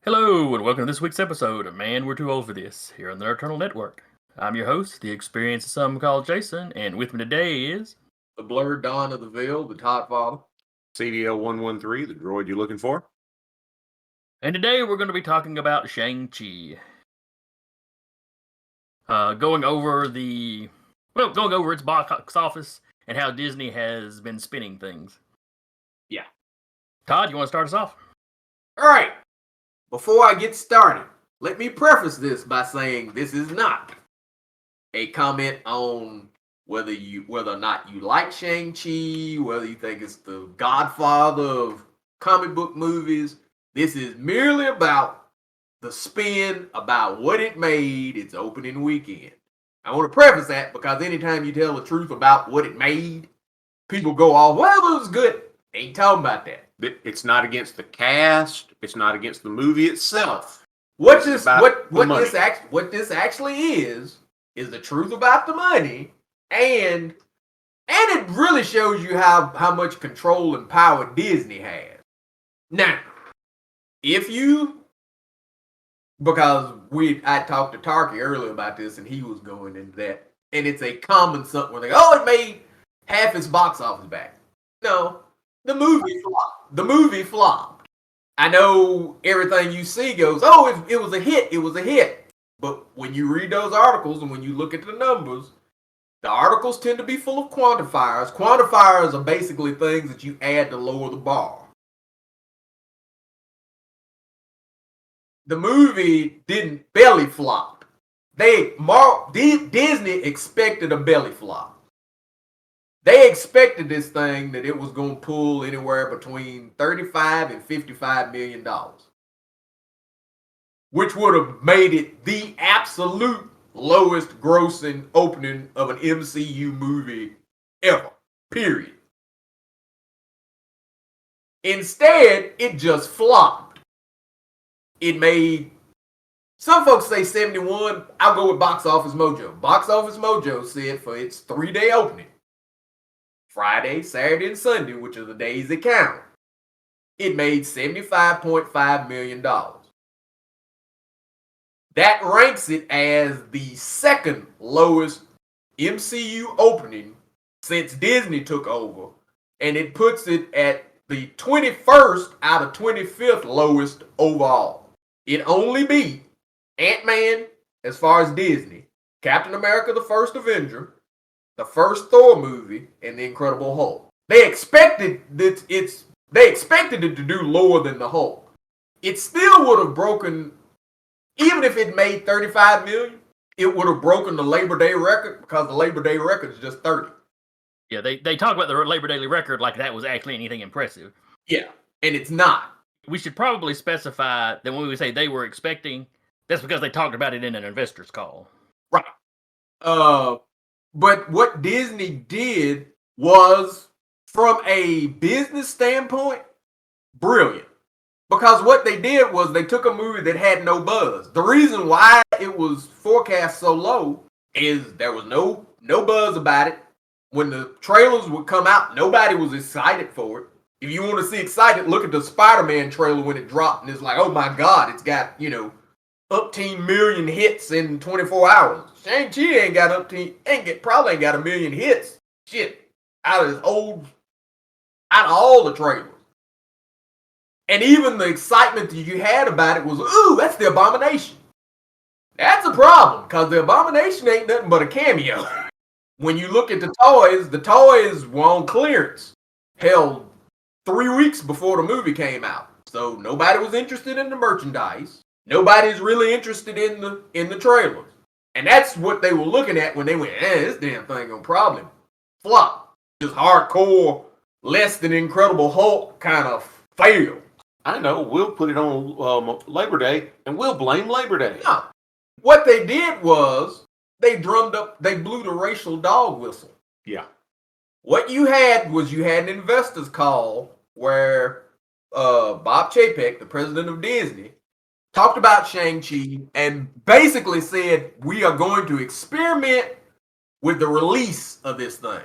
Hello, and welcome to this week's episode of Man, We're Too Old for This, here on the Eternal Network. I'm your host, the experienced some call Jason, and with me today is... The Blurred Dawn of the Veil, the Todd Father. CDL-113, the droid you're looking for. And today we're going to be talking about Shang-Chi. Going over its box office and how Disney has been spinning things. Yeah. Todd, you want to start us off? All right. Before I get started, let me preface this by saying this is not a comment on whether or not you like Shang-Chi, whether you think it's the godfather of comic book movies. This is merely about the spin, about what it made its opening weekend. I want to preface that because anytime you tell the truth about what it made, people go off, well, it was good. Ain't talking about that. It's not against the cast. It's not against the movie itself. What this actually is the truth about the money, and it really shows you how much control and power Disney has. Now, because I talked to Tarky earlier about this, and he was going into that, and it's a common something where they go, it made half its box office back. No, the movie flopped. I know everything you see goes, it was a hit. But when you read those articles and when you look at the numbers, the articles tend to be full of quantifiers. Quantifiers are basically things that you add to lower the bar. The movie didn't belly flop. Disney expected a belly flop. They expected this thing that it was going to pull anywhere between $35 and $55 million, which would have made it the absolute lowest grossing opening of an MCU movie ever, period. Instead, it just flopped. It made, some folks say 71, I'll go with Box Office Mojo. Box Office Mojo said for its 3-day opening, Friday, Saturday, and Sunday, which are the days that count, it made $75.5 million. That ranks it as the second lowest MCU opening since Disney took over, and it puts it at the 21st out of 25th lowest overall. It only beat Ant-Man as far as Disney, Captain America the First Avenger, the first Thor movie, and The Incredible Hulk. They expected it to do lower than the Hulk. It still would have broken, even if it made $35 million, it would have broken the Labor Day record because the Labor Day record is just 30. Yeah, they talk about the Labor Day record like that was actually anything impressive. Yeah, and it's not. We should probably specify that when we say they were expecting, that's because they talked about it in an investor's call. Right. But what Disney did was, from a business standpoint, brilliant. Because what they did was they took a movie that had no buzz. The reason why it was forecast so low is there was no buzz about it. When the trailers would come out, nobody was excited for it. If you want to see excited, look at the Spider-Man trailer when it dropped, and it's like, oh my God, it's got, upteen million hits in 24 hours. Shang-Chi probably ain't got a million hits. Shit. Out of all the trailers. And even the excitement that you had about it was, ooh, that's the Abomination. That's a problem, because the Abomination ain't nothing but a cameo. When you look at the toys were on clearance. Hell, 3 weeks before the movie came out. So nobody was interested in the merchandise. Nobody's really interested in the trailers. And that's what they were looking at when they went, this damn thing gonna probably flop. Just hardcore, less than Incredible Hulk kind of fail. I know, we'll put it on Labor Day, and we'll blame Labor Day. No. What they did was, they blew the racial dog whistle. Yeah. What you had an investors call where Bob Chapek, the president of Disney, talked about Shang-Chi and basically said, we are going to experiment with the release of this thing.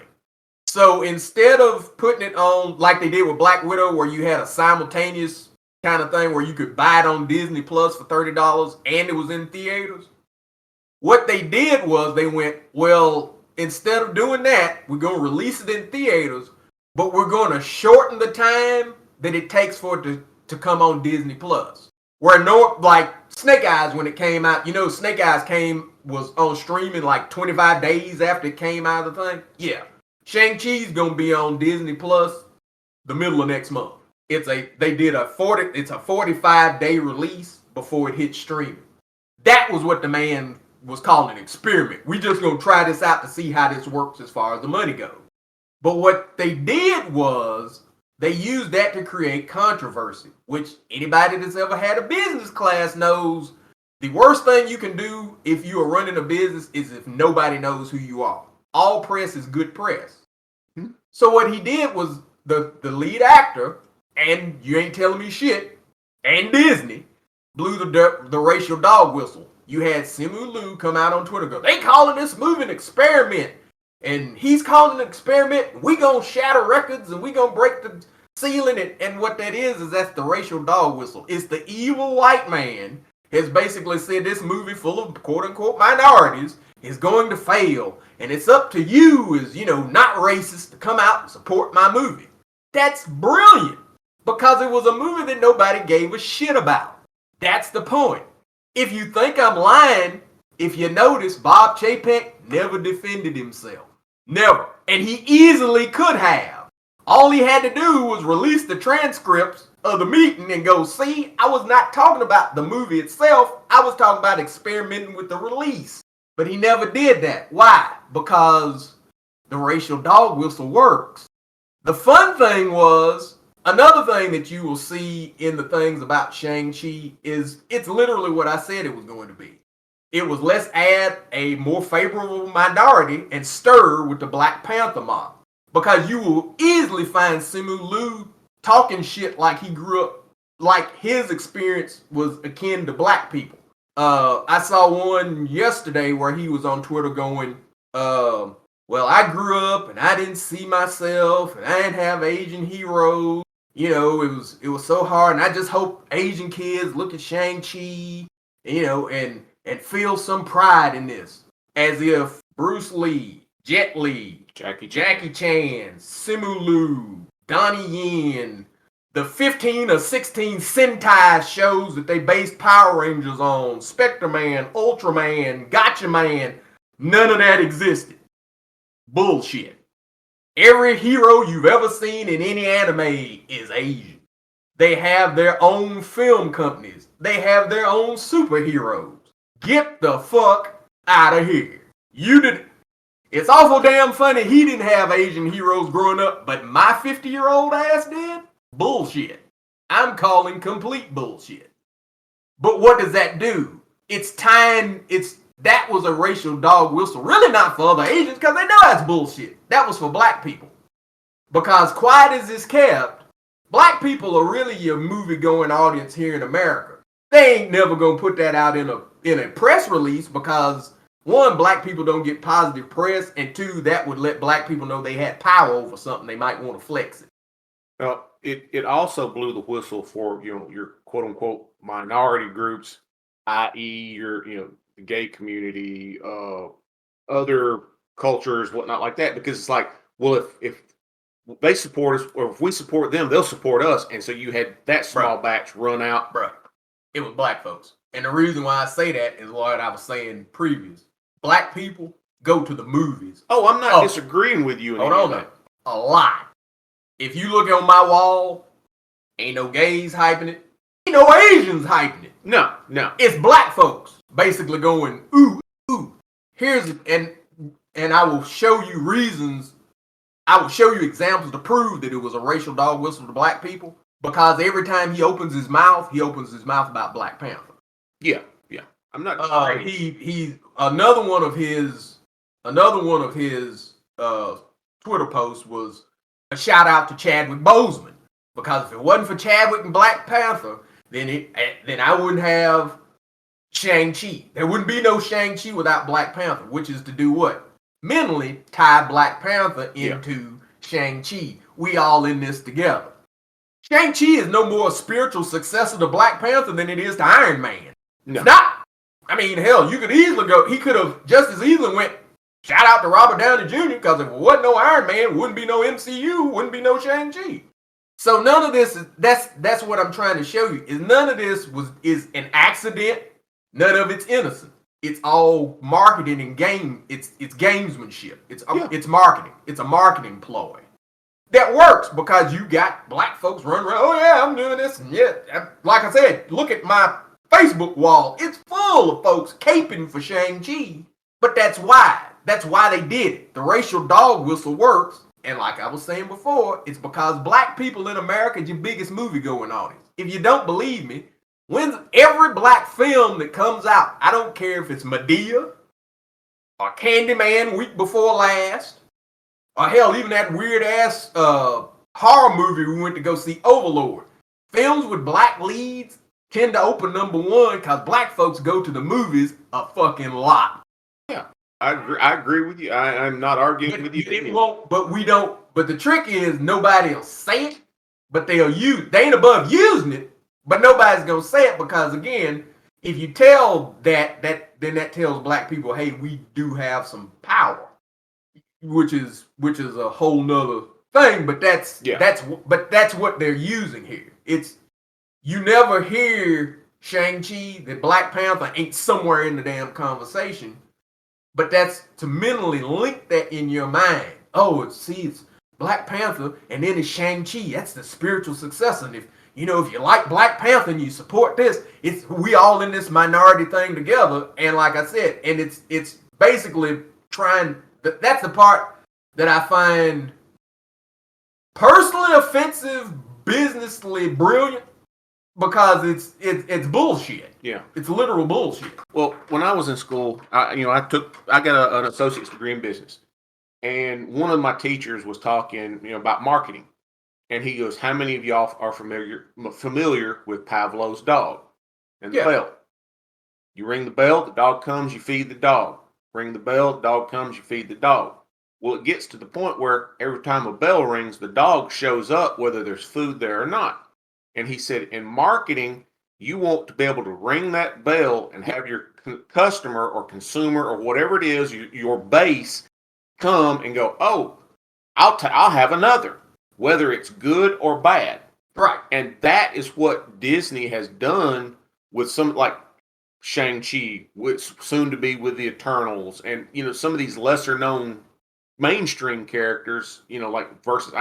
So instead of putting it on like they did with Black Widow, where you had a simultaneous kind of thing where you could buy it on Disney Plus for $30 and it was in theaters. What they did was they went, well, instead of doing that, we're going to release it in theaters, but we're going to shorten the time that it takes for it to come on Disney Plus. Where like Snake Eyes, when it came out, Snake Eyes was on streaming like 25 days after it came out of the thing. Yeah. Shang-Chi's going to be on Disney Plus the middle of next month. It's a 45-day release before it hits streaming. That was what the man was calling an experiment. We just gonna try this out to see how this works as far as the money goes. But what they did was they used that to create controversy, which anybody that's ever had a business class knows the worst thing you can do if you are running a business is if nobody knows who you are. All press is good press. So what he did was the lead actor, and you ain't telling me shit, and Disney blew the racial dog whistle. You had Simu Liu come out on Twitter and go, they calling this movie an experiment. And he's calling it an experiment. We gonna shatter records and we gonna break the ceiling. And what that is that's the racial dog whistle. It's the evil white man has basically said this movie full of quote unquote minorities is going to fail. And it's up to you as, not racist to come out and support my movie. That's brilliant. Because it was a movie that nobody gave a shit about. That's the point. If you think I'm lying, if you notice, Bob Chapek never defended himself. Never. And he easily could have. All he had to do was release the transcripts of the meeting and go, see, I was not talking about the movie itself. I was talking about experimenting with the release. But he never did that. Why? Because the racial dog whistle works. The fun thing was, another thing that you will see in the things about Shang-Chi is it's literally what I said it was going to be. It was let's add a more favorable minority and stir with the Black Panther mob. Because you will easily find Simu Liu talking shit like he grew up, like his experience was akin to black people. I saw one yesterday where he was on Twitter going, well, I grew up and I didn't see myself and I didn't have Asian heroes. It was so hard, and I just hope Asian kids look at Shang-Chi, and feel some pride in this. As if Bruce Lee, Jet Li, Jackie Chan, Simu Liu, Donnie Yen, the 15 or 16 Sentai shows that they based Power Rangers on, Spectre-Man, Ultraman, Gotcha Man, none of that existed. Bullshit. Every hero you've ever seen in any anime is Asian. They have their own film companies. They have their own superheroes. Get the fuck out of here. It's awful damn funny he didn't have Asian heroes growing up, but my 50-year-old ass did? Bullshit. I'm calling complete bullshit. But what does that do? That was a racial dog whistle. Really not for other Asians, because they know that's bullshit. That was for black people. Because quiet as it's kept, black people are really your movie-going audience here in America. They ain't never gonna put that out in a press release because, one, black people don't get positive press, and two, that would let black people know they had power over something. They might want to flex it. Well, it also blew the whistle for your quote unquote minority groups, i.e. your the gay community, other cultures, whatnot like that, because it's like, well, if they support us or if we support them, they'll support us, and so you had that small batch run out. Bruh, it was black folks, and the reason why I say that is what I was saying previous. Black people go to the movies. Oh, I'm not disagreeing with you. Hold on, now. A lot. If you look on my wall, ain't no gays hyping it. Ain't no Asians hyping it. No. It's black folks basically going, ooh, ooh. And I will show you reasons. I will show you examples to prove that it was a racial dog whistle to black people. Because every time he opens his mouth about Black Panther. Yeah. I'm not. He another one of his Twitter posts was a shout out to Chadwick Boseman, because if it wasn't for Chadwick and Black Panther, then I wouldn't have Shang-Chi. There wouldn't be no Shang-Chi without Black Panther, which is to do what? Mentally tie Black Panther into Shang-Chi. We all in this together. Shang-Chi is no more a spiritual successor to Black Panther than it is to Iron Man. No. It's not. I mean, hell, you could easily go. He could have just as easily went. Shout out to Robert Downey Jr. because if it wasn't no Iron Man, wouldn't be no MCU, wouldn't be no Shang-Chi. So none of this is that's what I'm trying to show you. Is none of this is an accident. None of it's innocent. It's all marketing and game. It's gamesmanship. It's marketing. It's a marketing ploy that works because you got black folks running around. Oh yeah, I'm doing this, and yeah, like I said, look at my Facebook wall. It's full of folks caping for Shang-Chi. But that's why. That's why they did it. The racial dog whistle works. And like I was saying before, it's because black people in America are your biggest movie-going audience. If you don't believe me, when's every black film that comes out, I don't care if it's Medea or Candyman week before last, or hell, even that weird-ass horror movie we went to go see, Overlord. Films with black leads tend to open number one because black folks go to the movies a fucking lot. Yeah, I agree with you. I'm not arguing with you. But the trick is nobody will say it, but they'll use. They ain't above using it, but nobody's gonna say it because again, if you tell then that tells black people, hey, we do have some power, which is a whole nother thing. But that's what they're using here. It's you never hear Shang-Chi, the Black Panther ain't somewhere in the damn conversation. But that's to mentally link that in your mind. Oh, it's Black Panther, and then it's Shang-Chi. That's the spiritual successor. And if you like Black Panther and you support this, we all in this minority thing together. And like I said, and it's basically trying. That's the part that I find personally offensive, businessly brilliant. Because it's bullshit. Yeah, it's literal bullshit. Well, when I was in school, I got an associate's degree in business, and one of my teachers was talking, about marketing, and he goes, "How many of y'all are familiar with Pavlov's dog and the bell? You ring the bell, the dog comes, you feed the dog. Ring the bell, the dog comes, you feed the dog. Well, it gets to the point where every time a bell rings, the dog shows up, whether there's food there or not." And he said, in marketing, you want to be able to ring that bell and have your customer or consumer or whatever it is, your base, come and go, oh, I'll have another, whether it's good or bad. Right. And that is what Disney has done with some like Shang-Chi, which soon to be with the Eternals, and some of these lesser known mainstream characters, like versus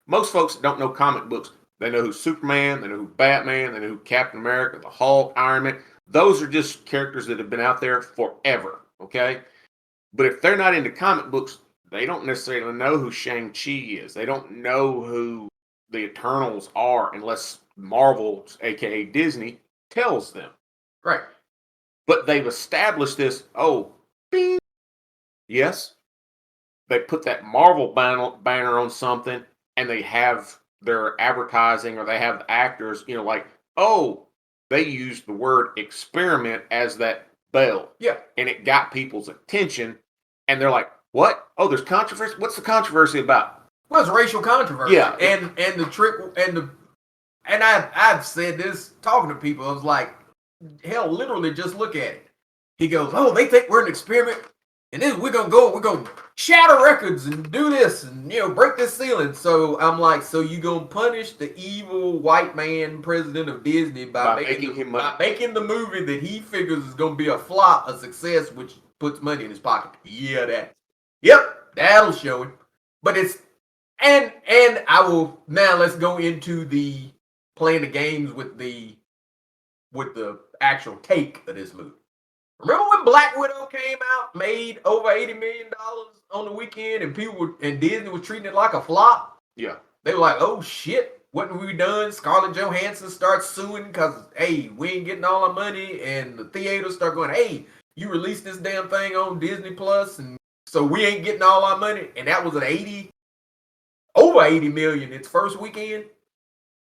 most folks don't know comic books. They know who's Superman, they know who Batman, they know who Captain America, the Hulk, Iron Man. Those are just characters that have been out there forever, okay? But if they're not into comic books, they don't necessarily know who Shang-Chi is. They don't know who the Eternals are unless Marvel, a.k.a. Disney, tells them. Right. But they've established this, bing. Yes, they put that Marvel banner on something, and they have their advertising, or they have the actors, they used the word experiment as that bell. Yeah. And it got people's attention, and they're like, what? Oh, there's controversy? What's the controversy about? Well, it's racial controversy. Yeah. And the trick, and I've said this talking to people, I was like, hell, literally just look at it. He goes, oh, they think we're an experiment, and then we're gonna shatter records and do this and break this ceiling. So I'm like, so you gonna punish the evil white man president of Disney by making the movie that he figures is gonna be a flop, a success, which puts money in his pocket. Yeah, that'll show him. But it's and I will now let's go into the playing the games with the actual take of this movie. Remember when Black Widow came out, made over $80 million on the weekend, and Disney was treating it like a flop? Yeah. They were like, oh shit, what have we done? Scarlett Johansson starts suing because, hey, we ain't getting all our money, and the theaters start going, hey, you released this damn thing on Disney Plus, and so we ain't getting all our money. And that was over 80 million its first weekend.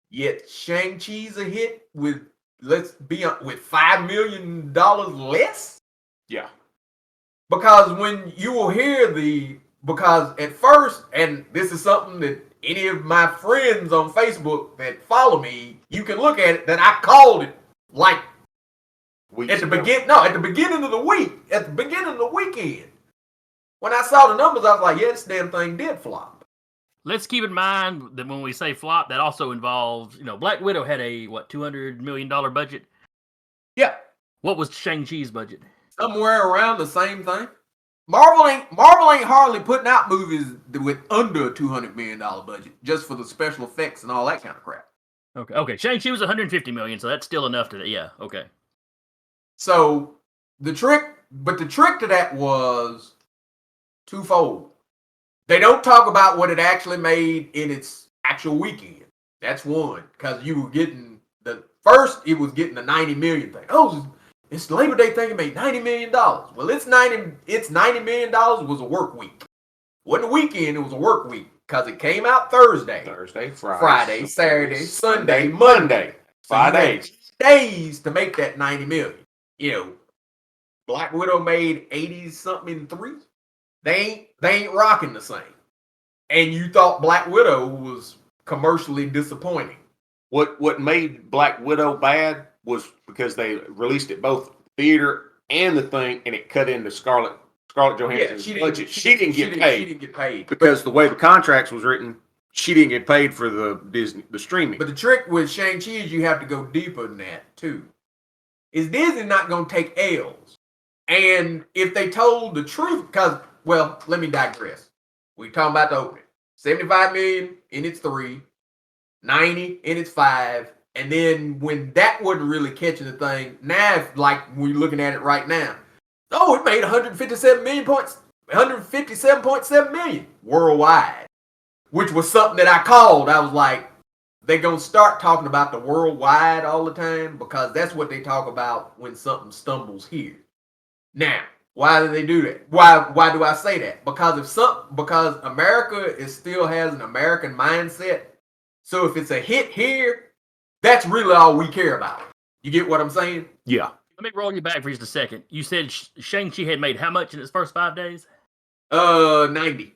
Yet Shang-Chi's a hit with $5 million less? Yeah. Because when you will hear because at first, and this is something that any of my friends on Facebook that follow me, you can look at it that I called it like at the beginning of the week, at the beginning of the weekend. When I saw the numbers, I was like, yeah, this damn thing did flop. Let's keep in mind that when we say flop, that also involves, Black Widow had a, $200 million budget? Yeah. What was Shang-Chi's budget? Somewhere around the same thing. Marvel ain't hardly putting out movies with under a $200 million budget just for the special effects and all that kind of crap. Okay. Shang-Chi was $150 million, so that's still enough to, yeah, okay. So the trick to that was twofold. They don't talk about what it actually made in its actual weekend. That's one, because you were getting it was getting the 90 million thing. Oh, it's the Labor Day thing. It made $90 million. Well, it's $90 million was a work week. Wasn't a weekend. It was a work week because it came out Thursday, Friday, Saturday, Sunday, Monday. 5 days. Days to make that 90 million. Black Widow made 80 something in 3. They ain't rocking the same. And you thought Black Widow was commercially disappointing. What made Black Widow bad was because they released it both theater and the thing, and it cut into Scarlett Johansson's budget. She didn't get paid because the way the contracts was written, she didn't get paid for the streaming. But the trick with Shang-Chi is you have to go deeper than that too. Is Disney not going to take L's? And if they told the truth, let me digress. We talking about the opening. 75 million in its 3, 90 in its 5, and then when that wasn't really catching the thing, now like we're looking at it right now. Oh, it made 157.7 million worldwide, which was something that I called. I was like, they're going to start talking about the worldwide all the time because that's what they talk about when something stumbles here. Now, why do they do that? Why do I say that? Because America still has an American mindset. So if it's a hit here, that's really all we care about. You get what I'm saying? Yeah. Let me roll you back for just a second. You said Shang-Chi had made how much in its first 5 days? 90.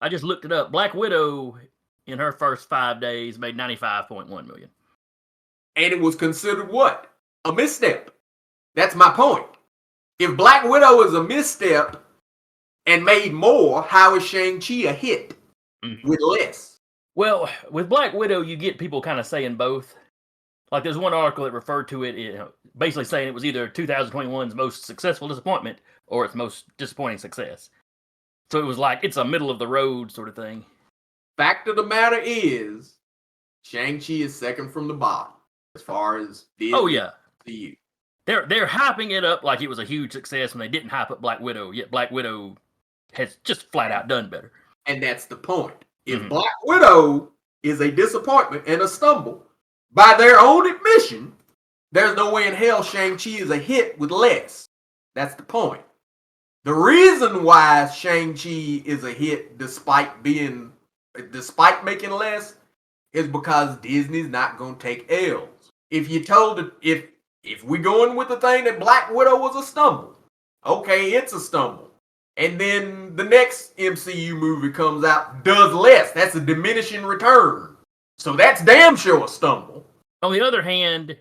I just looked it up. Black Widow in her first 5 days made 95.1 million. And it was considered what? A misstep. That's my point. If Black Widow is a misstep and made more, how is Shang-Chi a hit with less? Well, with Black Widow, you get people kind of saying both. Like there's one article that referred to it, basically saying it was either 2021's most successful disappointment or its most disappointing success. So it was like it's a middle of the road sort of thing. Fact of the matter is, Shang-Chi is second from the bottom as far as Disney. Oh yeah. You. They're hyping it up like it was a huge success when they didn't hype up Black Widow. Yet Black Widow has just flat out done better. And that's the point. If Black Widow is a disappointment and a stumble, by their own admission, there's no way in hell Shang-Chi is a hit with less. That's the point. The reason why Shang-Chi is a hit despite making less is because Disney's not going to take L's. If you told it, if we're going with the thing that Black Widow was a stumble, okay, it's a stumble. And then the next MCU movie comes out, does less. That's a diminishing return. So that's damn sure a stumble. On the other hand,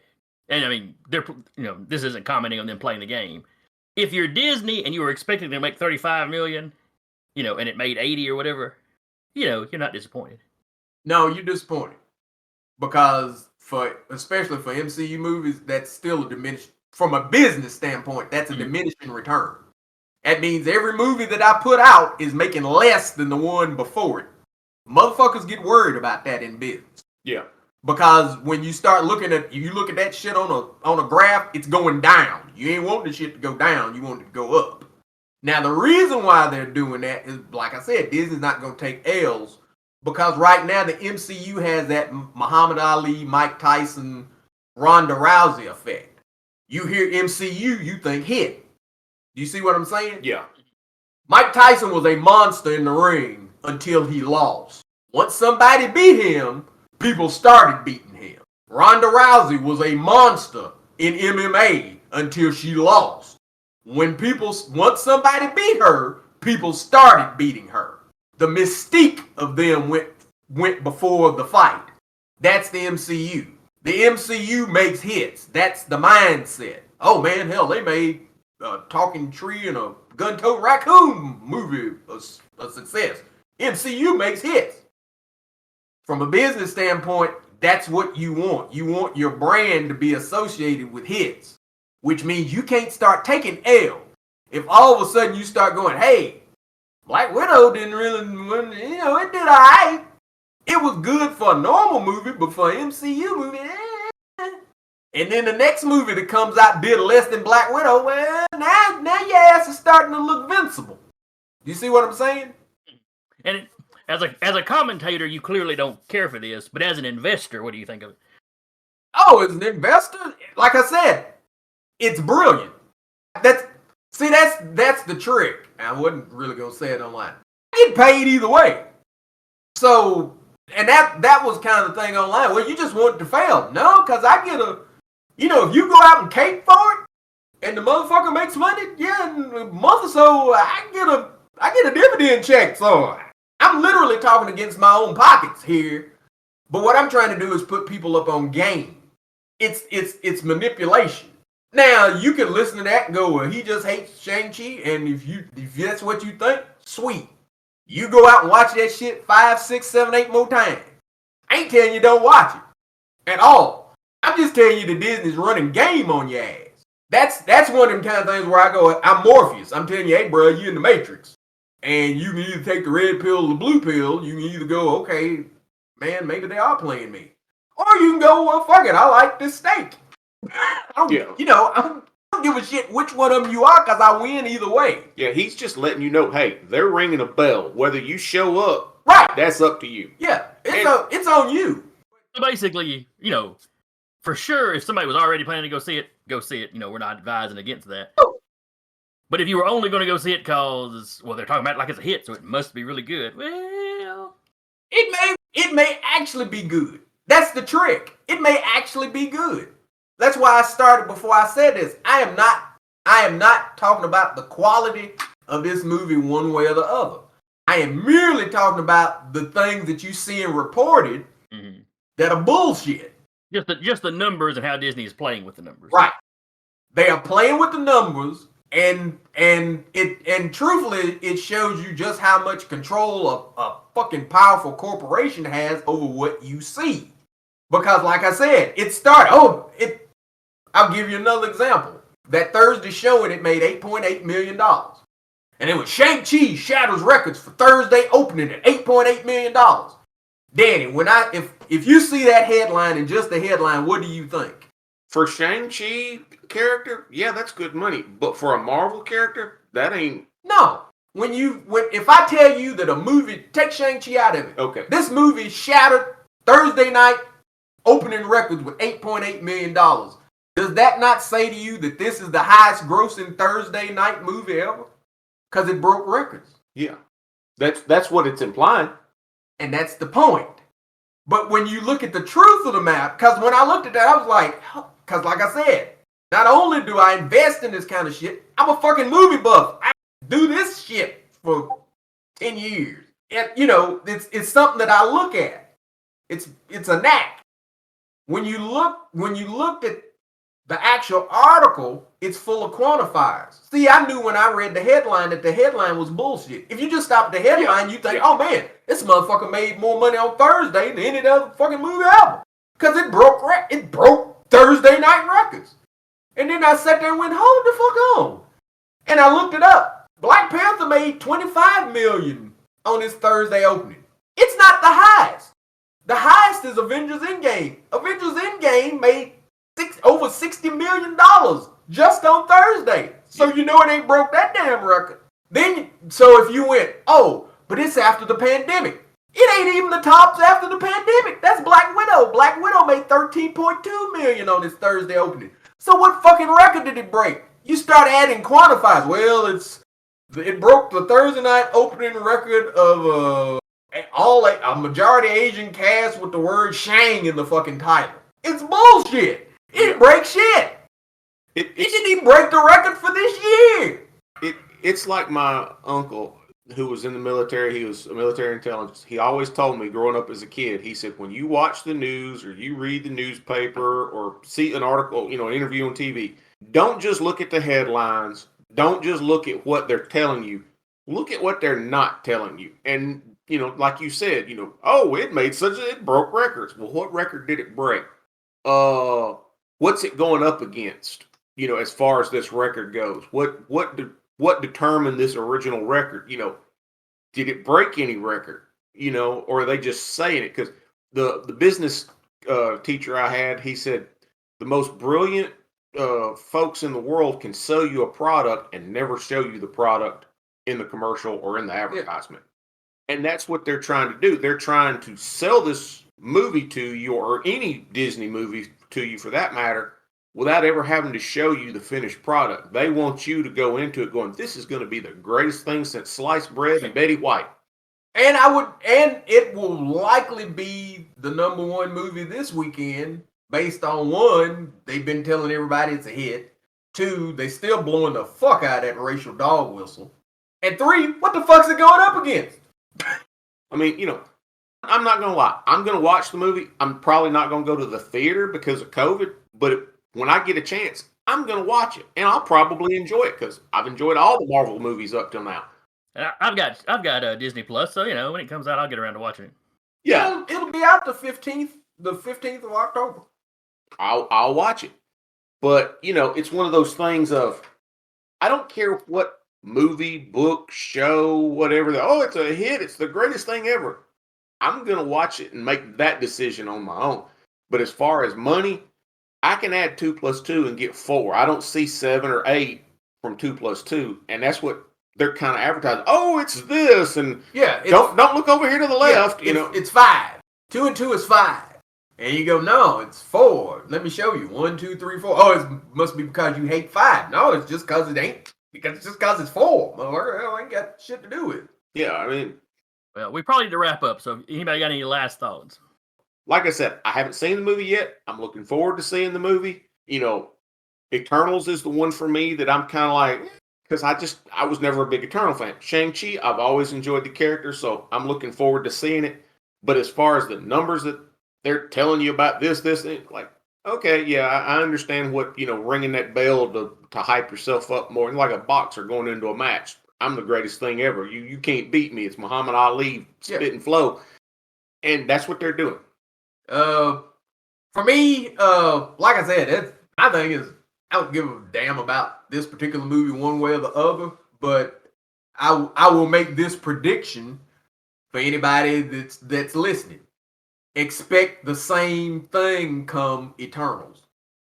and I mean, this isn't commenting on them playing the game. If you're Disney and you were expecting to make 35 million, and it made 80 or whatever, you're not disappointed. No, you're disappointed. Because especially for MCU movies, that's still a diminished, from a business standpoint, that's a diminishing return. That means every movie that I put out is making less than the one before it. Motherfuckers get worried about that in business. Yeah. Because when you start looking at that shit on a graph, it's going down. You ain't want the shit to go down, you want it to go up. Now the reason why they're doing that is, like I said, Disney's not going to take L's. Because right now the MCU has that Muhammad Ali, Mike Tyson, Ronda Rousey effect. You hear MCU, you think hit. Do you see what I'm saying? Yeah. Mike Tyson was a monster in the ring until he lost. Once somebody beat him, people started beating him. Ronda Rousey was a monster in MMA until she lost. Once somebody beat her, people started beating her. The mystique of them went before the fight. That's the MCU. The MCU makes hits. That's the mindset. Oh man, hell, they made a talking tree and a gun-toting raccoon movie a success. MCU makes hits. From a business standpoint, that's what you want. You want your brand to be associated with hits, which means you can't start taking L. If all of a sudden you start going, hey, Black Widow didn't really, it did all right. It was good for a normal movie, but for an MCU movie, And then the next movie that comes out did less than Black Widow, well, now your ass is starting to look invincible. You see what I'm saying? And as a commentator, you clearly don't care for this, but as an investor, what do you think of it? Oh, as an investor, like I said, it's brilliant. That's the trick. I wasn't really gonna say it online. I get paid either way. So, and that was kind of the thing online. Well, you just want it to fail. No, because I get if you go out and cape for it, and the motherfucker makes money, yeah, in a month or so, I get a dividend check. So I'm literally talking against my own pockets here. But what I'm trying to do is put people up on game. It's manipulation. Now you can listen to that and go, well, he just hates Shang-Chi, and if that's what you think, sweet. You go out and watch that shit 5, 6, 7, 8 more times. I ain't telling you don't watch it at all. I'm just telling you that Disney's running game on your ass. That's one of them kind of things where I go, I'm Morpheus. I'm telling you, hey, bro, you in the Matrix. And you can either take the red pill or the blue pill. You can either go, okay, man, maybe they are playing me. Or you can go, well, fuck it, I like this steak. I don't give a shit which one of them you are because I win either way. Yeah, he's just letting you know, hey, they're ringing a bell. Whether you show up, right, that's up to you. Yeah, it's on you. So basically, for sure, if somebody was already planning to go see it, go see it. We're not advising against that. Oh. But if you were only going to go see it because, well, they're talking about it like it's a hit, so it must be really good. Well, it may actually be good. That's the trick. It may actually be good. That's why I started before I said this. I am not talking about the quality of this movie one way or the other. I am merely talking about the things that you see and reported that are bullshit. Just the numbers and how Disney is playing with the numbers. Right. They are playing with the numbers, and truthfully, it shows you just how much control a fucking powerful corporation has over what you see. Because, like I said, it started. I'll give you another example. That Thursday showing, it made $8.8 million. And it was Shang-Chi shatters records for Thursday opening at $8.8 million. Danny, if you see that headline and just the headline, what do you think? For Shang-Chi character, yeah, that's good money. But for a Marvel character, that ain't. No. If I tell you that a movie, take Shang-Chi out of it. Okay. This movie shattered Thursday night opening records with $8.8 million. Does that not say to you that this is the highest grossing Thursday night movie ever? Because it broke records. Yeah. That's what it's implying. And that's the point. But when you look at the truth of the matter, because when I looked at that, I was like, because like I said, not only do I invest in this kind of shit, I'm a fucking movie buff. I do this shit for 10 years. And, it's something that I look at. It's a knack. When you looked at the actual article, it's full of quantifiers. See, I knew when I read the headline that the headline was bullshit. If you just stop at the headline, you think, oh man, this motherfucker made more money on Thursday than any other fucking movie ever. Because it broke Thursday night records. And then I sat there and went, hold the fuck on. And I looked it up. Black Panther made $25 million on its Thursday opening. It's not the highest. The highest is Avengers Endgame. Avengers Endgame made over $60 million just on Thursday. So it ain't broke that damn record. So if you went, oh, but it's after the pandemic. It ain't even the tops after the pandemic. That's Black Widow. Black Widow made $13.2 million on its Thursday opening. So what fucking record did it break? You start adding quantifiers. Well, it broke the Thursday night opening record of a majority Asian cast with the word Shang in the fucking title. It's bullshit. It didn't break shit. It didn't even break the record for this year. It's like my uncle. who was in the military. He was a military intelligence. He always told me growing up as a kid, he said, when you watch the news or you read the newspaper or see an article, an interview on TV, don't just look at the headlines. Don't just look at what they're telling you. Look at what they're not telling you. And, like you said, oh, it broke records. Well, what record did it break? What's it going up against? As far as this record goes, what determined this original record? Did it break any record? Or are they just saying it? Because the business teacher I had, he said the most brilliant folks in the world can sell you a product and never show you the product in the commercial or in the advertisement. And that's what they're trying to do. They're trying to sell this movie to you, or any Disney movie to you for that matter, without ever having to show you the finished product. They want you to go into it going, this is going to be the greatest thing since sliced bread and Betty White. And it will likely be the number one movie this weekend, based on one, they've been telling everybody it's a hit. Two, they still blowing the fuck out of that racial dog whistle. And three, what the fuck's it going up against? I mean, I'm not going to lie. I'm going to watch the movie. I'm probably not going to go to the theater because of COVID, but when I get a chance, I'm going to watch it, and I'll probably enjoy it because I've enjoyed all the Marvel movies up till now. I've got Disney Plus, so when it comes out, I'll get around to watching it. Yeah, it'll be out the 15th of October. I'll watch it, but it's one of those things of I don't care what movie, book, show, whatever. It's a hit. It's the greatest thing ever. I'm gonna watch it and make that decision on my own. But as far as money, I can add 2 + 2 and get 4. I don't see 7 or 8 from 2 + 2, and that's what they're kind of advertising. Oh, it's this, and don't look over here to the left. It's 5. 2 and 2 is 5, and you go, no, it's 4. Let me show you. 1, 2, 3, 4. Oh, it must be because you hate 5. No, it's just because it ain't. It's just because it's 4. Motherfucker, ain't got shit to do with it. Yeah, I mean, well, we probably need to wrap up. So, anybody got any last thoughts? Like I said, I haven't seen the movie yet. I'm looking forward to seeing the movie. Eternals is the one for me that I'm kind of like, because I was never a big Eternal fan. Shang-Chi, I've always enjoyed the character, so I'm looking forward to seeing it. But as far as the numbers that they're telling you about this, like, okay, yeah, I understand what, ringing that bell to hype yourself up more. Like a boxer going into a match. I'm the greatest thing ever. You can't beat me. It's Muhammad Ali, spit and flow. And that's what they're doing. For me, like I said, my thing is, I don't give a damn about this particular movie one way or the other, but I will make this prediction for anybody that's listening. Expect the same thing come Eternals.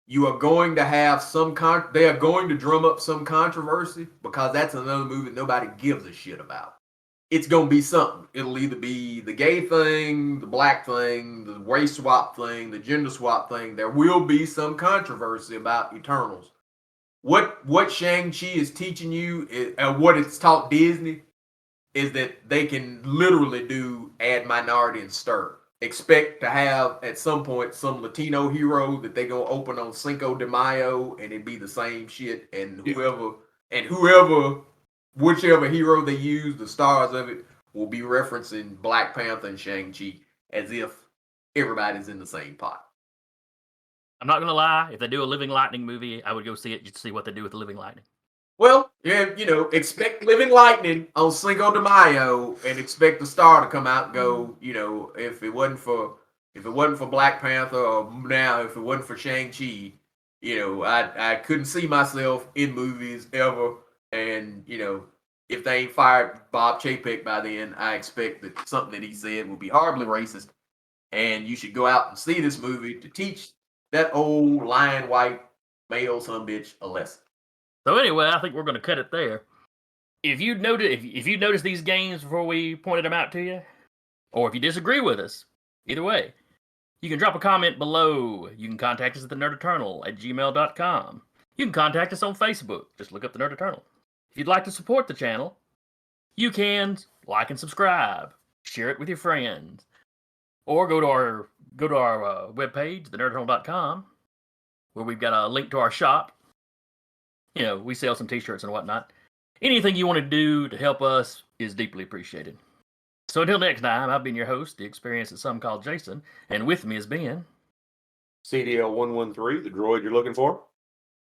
You are going to have they are going to drum up some controversy because that's another movie nobody gives a shit about. It's going to be something. It'll either be the gay thing, the black thing, the race swap thing, the gender swap thing. There will be some controversy about Eternals. What Shang-Chi is teaching you, what it's taught Disney, is that they can literally add minority and stir. Expect to have at some point some Latino hero that they gonna open on Cinco de Mayo, and it be the same shit. And whichever hero they use, the stars of it will be referencing Black Panther and Shang-Chi as if everybody's in the same pot. I'm not gonna lie. If they do a Living Lightning movie, I would go see it just to see what they do with the Living Lightning. Well, yeah, expect Living Lightning on Cinco de Mayo, and expect the star to come out and go. If it wasn't for Black Panther, or now if it wasn't for Shang-Chi, I couldn't see myself in movies ever. And if they ain't fired Bob Chapek by then, I expect that something that he said will be horribly racist, and you should go out and see this movie to teach that old lying white male sumbitch a lesson. So anyway, I think we're going to cut it there. If you noticed these games before we pointed them out to you, or if you disagree with us, either way, you can drop a comment below. You can contact us at thenerdeternal@gmail.com. You can contact us on Facebook. Just look up The Nerd Eternal. If you'd like to support the channel, you can like and subscribe, share it with your friends, or go to our webpage, thenerdeternal.com, where we've got a link to our shop. We sell some t-shirts and whatnot. Anything you want to do to help us is deeply appreciated. So until next time, I've been your host, the experience that some call Jason, and with me has been CDL 113, the droid you're looking for.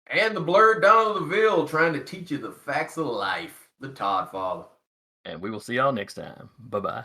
And the blurred Donald DeVille trying to teach you the facts of life, the Todd Father. and we will see y'all next time. Bye-bye.